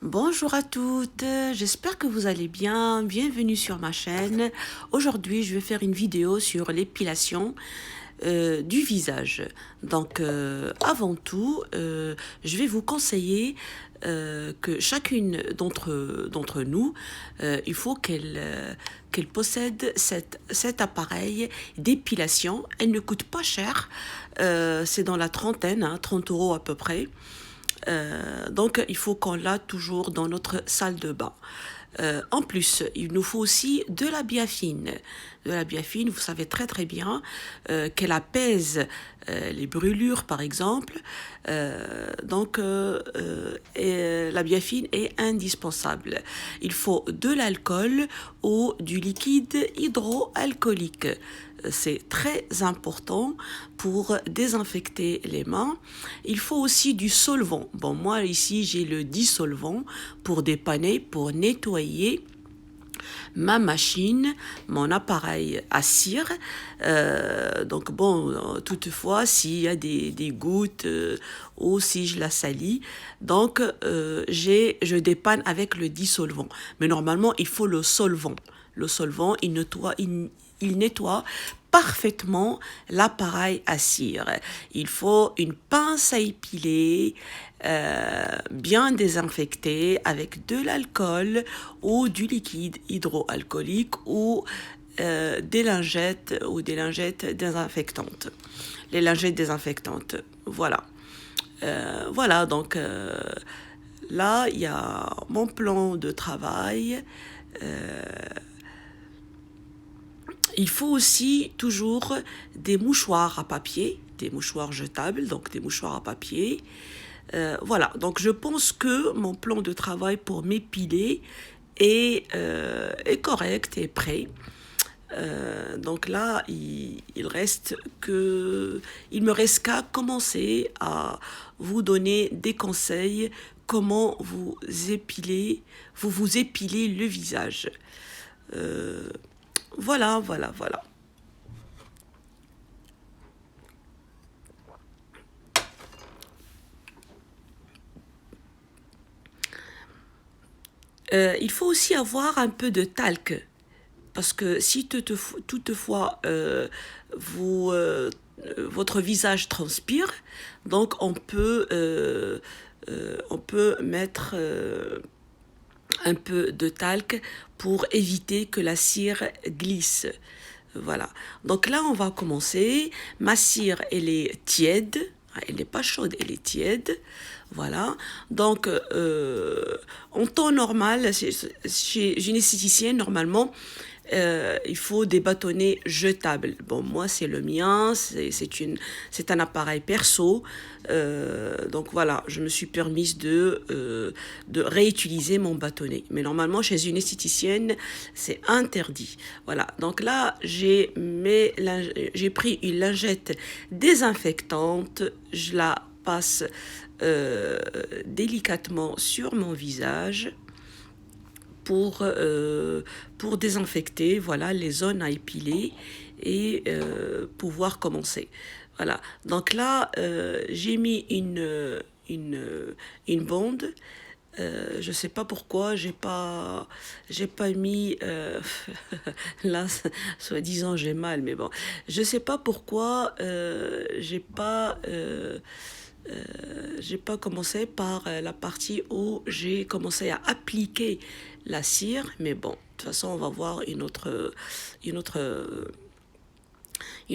Bonjour à toutes, j'espère que vous allez bien. Bienvenue sur ma chaîne. Aujourd'hui, je vais faire une vidéo sur l'épilation du visage. Donc, avant tout, je vais vous conseiller que chacune d'entre nous, il faut qu'elle possède cet appareil d'épilation. Elle ne coûte pas cher, c'est dans la trentaine, 30 euros à peu près. Donc, il faut qu'on l'a toujours dans notre salle de bain. En plus, il nous faut aussi de la biafine. De la biafine, vous savez très très bien qu'elle apaise les brûlures, par exemple. Et la biafine est indispensable. Il faut de l'alcool ou du liquide hydroalcoolique. C'est très important pour désinfecter les mains. Il faut aussi du solvant. Bon, moi ici j'ai le dissolvant pour dépanner, pour nettoyer ma machine, mon appareil à cire. Donc bon, toutefois, s'il y a des gouttes ou si je la salis, donc je dépanne avec le dissolvant. Mais normalement, il faut le solvant. Le solvant, il nettoie parfaitement l'appareil à cire. Il faut une pince à épiler, bien désinfectée avec de l'alcool ou du liquide hydroalcoolique ou des lingettes désinfectantes. Les lingettes désinfectantes, voilà. Voilà, donc là, il y a mon plan de travail. Il faut aussi toujours des mouchoirs à papier, des mouchoirs jetables, donc des mouchoirs à papier. Voilà, donc je pense que mon plan de travail pour m'épiler est correct et prêt. Donc là, il me reste qu'à commencer à vous donner des conseils comment vous épilez le visage. Euh, voilà. Il faut aussi avoir un peu de talc. Parce que si toutefois votre visage transpire, donc on peut mettre un peu de talc pour éviter que la cire glisse. Voilà. Donc là, on va commencer. Ma cire, elle est tiède. Elle n'est pas chaude, elle est tiède. Voilà. Donc, en temps normal, chez une esthéticienne, normalement, il faut des bâtonnets jetables. Bon, moi, c'est le mien, c'est un appareil perso. Donc voilà, je me suis permise de réutiliser mon bâtonnet. Mais normalement, chez une esthéticienne, c'est interdit. Voilà, donc là, j'ai pris une lingette désinfectante, je la passe délicatement sur mon visage pour désinfecter, voilà, les zones à épiler et pouvoir commencer. Voilà. Donc là, j'ai mis une, une bande. Je sais pas pourquoi j'ai pas mis là, soi-disant j'ai mal, mais bon, je sais pas pourquoi j'ai pas commencé par la partie où j'ai commencé à appliquer la cire, mais bon, de toute façon, on va voir une autre, une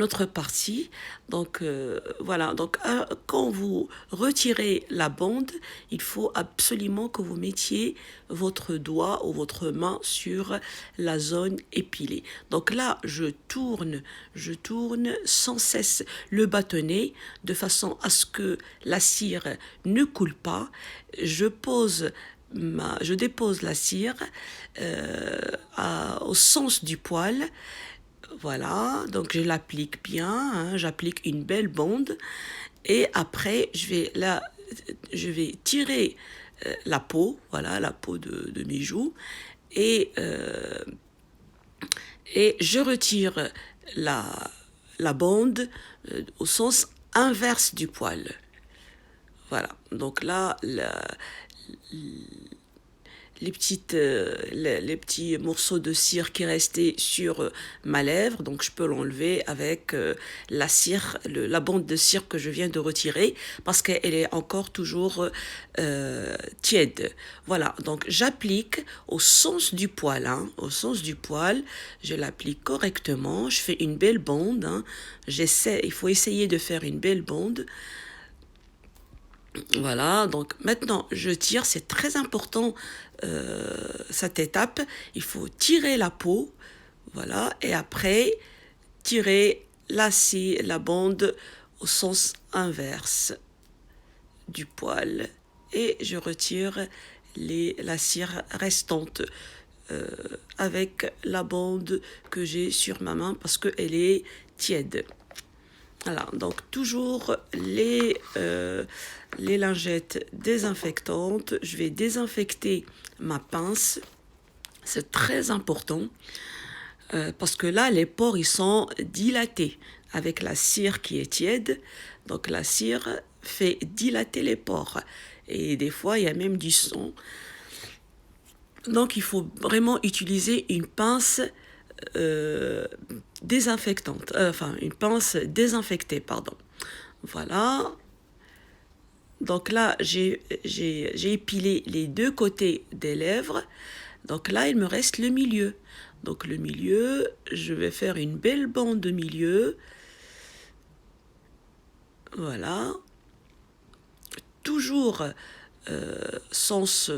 autre partie. Donc voilà, donc quand vous retirez la bande, il faut absolument que vous mettiez votre doigt ou votre main sur la zone épilée. Donc là, je tourne sans cesse le bâtonnet de façon à ce que la cire ne coule pas. Je dépose la cire au sens du poil. Voilà, donc je l'applique bien, hein, j'applique une belle bande et après je vais tirer la peau, voilà, la peau de mes joues et, euh, et je retire la, la bande au sens inverse du poil. Voilà, donc là, les petits morceaux de cire qui restaient sur ma lèvre. Donc je peux l'enlever avec la cire, la bande de cire que je viens de retirer parce qu'elle est encore toujours tiède. Voilà, donc j'applique au sens du poil, hein, au sens du poil, je l'applique correctement, je fais une belle bande, hein. Il faut essayer de faire une belle bande. Voilà, donc maintenant je tire, c'est très important cette étape. Il faut tirer la peau, voilà, et après tirer la bande au sens inverse du poil et je retire la cire restante euh, avec la bande que j'ai sur ma main parce qu'elle est tiède. Voilà, donc toujours les lingettes désinfectantes. Je vais désinfecter ma pince. C'est très important parce que là, les pores, ils sont dilatés avec la cire qui est tiède. Donc la cire fait dilater les pores. Et des fois, il y a même du sang. Donc il faut vraiment utiliser une pince désinfectante, enfin une pince désinfectée, pardon. Voilà. Donc là, j'ai épilé les deux côtés des lèvres. Donc là, il me reste le milieu. Donc le milieu, je vais faire une belle bande de milieu. Voilà. Toujours sens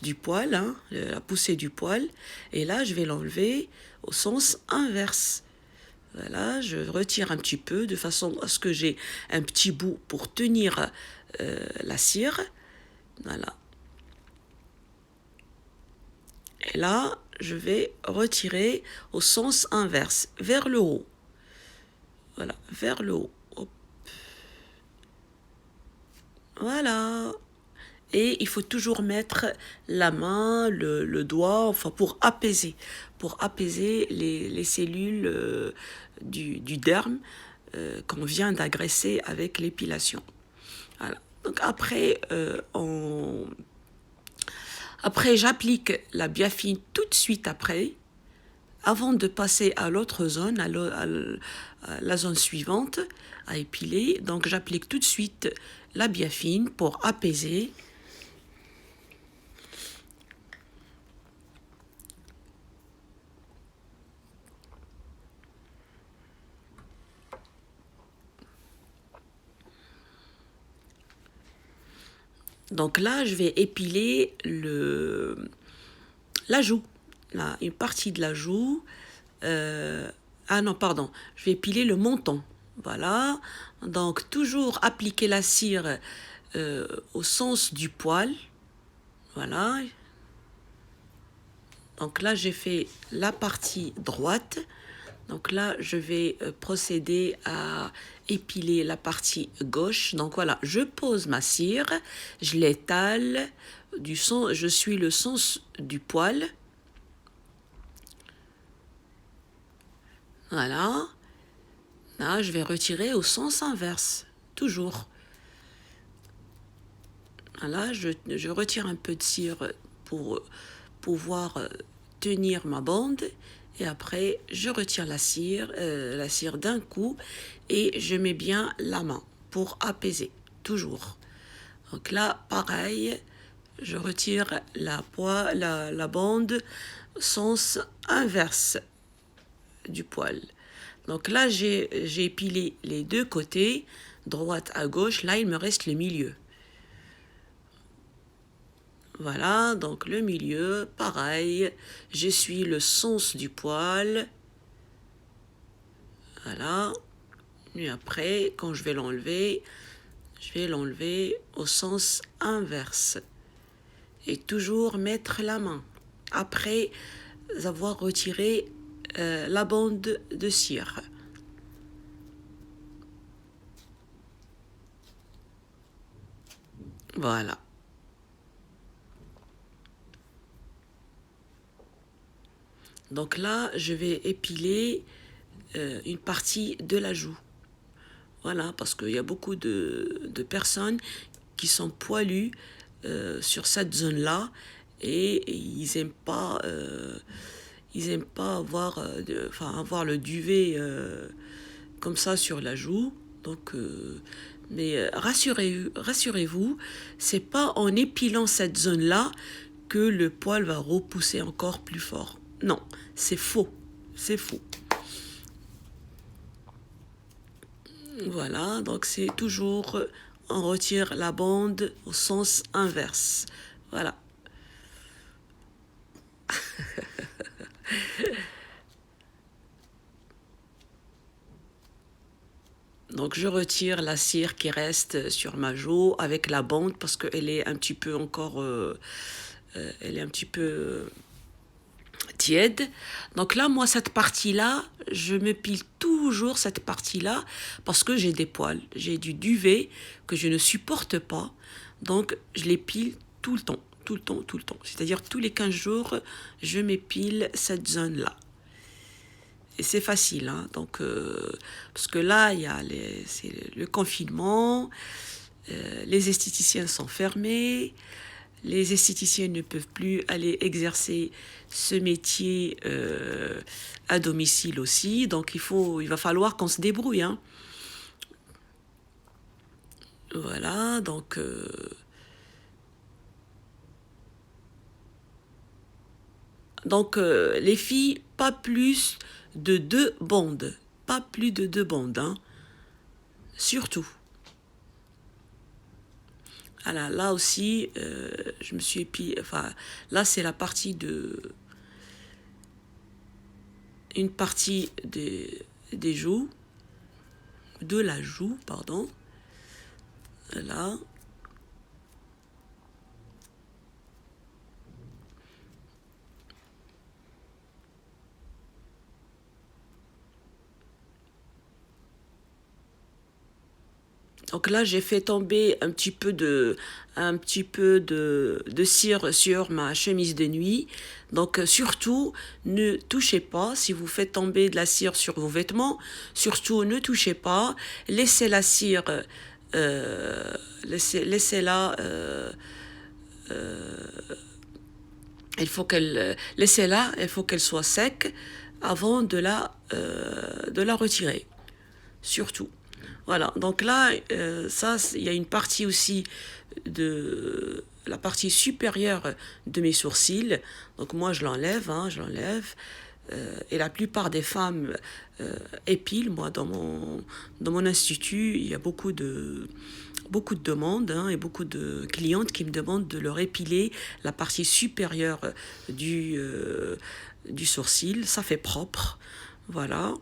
du poil, hein, la poussée du poil. Et là, je vais l'enlever au sens inverse. Voilà, je retire un petit peu de façon à ce que j'ai un petit bout pour tenir la cire. Voilà. Et là, je vais retirer au sens inverse, vers le haut. Voilà, vers le haut. Hop. Voilà. Et il faut toujours mettre la main, le doigt, enfin pour apaiser les cellules du derme qu'on vient d'agresser avec l'épilation. Voilà. Donc après j'applique la biafine tout de suite après, avant de passer à l'autre zone, à la zone suivante, à épiler. Donc j'applique tout de suite la biafine pour apaiser. Donc là, je vais épiler la joue, là, une partie de la joue. Ah non, pardon, je vais épiler le menton. Voilà, donc toujours appliquer la cire au sens du poil. Voilà. Donc là, j'ai fait la partie droite. Donc là, je vais procéder à épiler la partie gauche. Donc voilà, je pose ma cire, je l'étale, je suis le sens du poil. Voilà. Là, je vais retirer au sens inverse, toujours. Voilà, je retire un peu de cire pour pouvoir tenir ma bande. Et après, je retire la cire d'un coup et je mets bien la main pour apaiser, toujours. Donc là, pareil, je retire la bande sens inverse du poil. Donc là, j'ai épilé les deux côtés, droite à gauche. Là, il me reste le milieu. Voilà, donc le milieu, pareil, je suis le sens du poil. Voilà. Et après, quand je vais l'enlever au sens inverse. Et toujours mettre la main. Après avoir retiré la bande de cire. Voilà. Donc là, je vais épiler une partie de la joue. Voilà, parce qu'il y a beaucoup de personnes qui sont poilues sur cette zone-là et ils aiment pas avoir, avoir le duvet comme ça sur la joue. Donc, mais rassurez-vous, c'est pas en épilant cette zone-là que le poil va repousser encore plus fort. Non, c'est faux, c'est faux. Voilà, donc c'est toujours, on retire la bande au sens inverse. Voilà. Donc je retire la cire qui reste sur ma joue avec la bande parce qu'elle est un petit peu encore, elle est un petit peu tiède. Donc là, moi, cette partie-là, je me pile toujours cette partie-là parce que j'ai des poils. J'ai du duvet que je ne supporte pas. Donc, je les pile tout le temps, tout le temps, tout le temps. C'est-à-dire tous les 15 jours, je m'épile cette zone-là. Et c'est facile, hein. Donc, parce que là, il y a c'est le confinement, les esthéticiens sont fermés, les esthéticiens ne peuvent plus aller exercer ce métier à domicile aussi, donc il va falloir qu'on se débrouille, hein. Voilà, donc les filles, pas plus de 2 bandes, pas plus de 2 bandes, hein, surtout. Voilà, là aussi, je me suis épilé, là c'est la partie une partie des joues, de la joue, pardon. Là. Donc là, j'ai fait tomber un petit peu de cire sur ma chemise de nuit. Donc surtout, ne touchez pas. Si vous faites tomber de la cire sur vos vêtements, surtout ne touchez pas. Laissez la cire, laissez-la. Laissez-la. Il faut qu'elle soit sec avant de la retirer. Surtout. Voilà, donc là, ça, il y a une partie aussi de la partie supérieure de mes sourcils. Donc moi, je l'enlève, hein, je l'enlève. Et la plupart des femmes épilent. Moi, dans mon institut, il y a beaucoup de demandes, hein, et beaucoup de clientes qui me demandent de leur épiler la partie supérieure du sourcil. Ça fait propre. Voilà.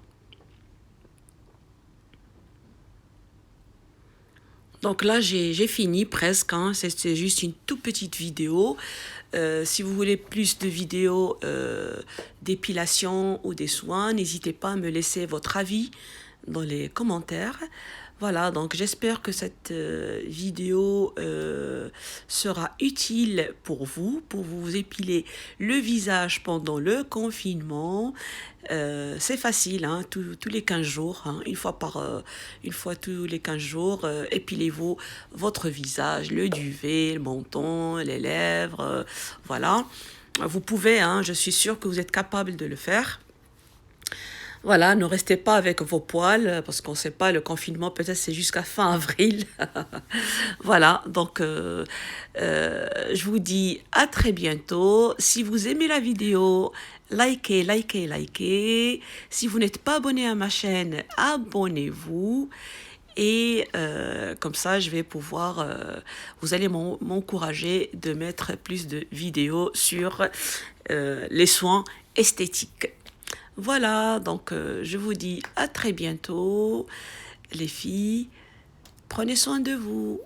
Donc là, j'ai fini presque, hein. C'est juste une toute petite vidéo. Si vous voulez plus de vidéos d'épilation ou des soins, n'hésitez pas à me laisser votre avis dans les commentaires. Voilà, donc j'espère que cette vidéo sera utile pour vous épiler le visage pendant le confinement. C'est facile, hein, tous les 15 jours, hein, une fois tous les 15 jours, épilez-vous votre visage, le duvet, le menton, les lèvres, voilà. Vous pouvez, hein, je suis sûre que vous êtes capable de le faire. Voilà, ne restez pas avec vos poils, parce qu'on ne sait pas, le confinement, peut-être c'est jusqu'à fin avril. Voilà, donc je vous dis à très bientôt. Si vous aimez la vidéo, likez, likez, likez. Si vous n'êtes pas abonné à ma chaîne, abonnez-vous. Et comme ça, je vais pouvoir, vous allez m'encourager de mettre plus de vidéos sur les soins esthétiques. Voilà, donc je vous dis à très bientôt, les filles. Prenez soin de vous.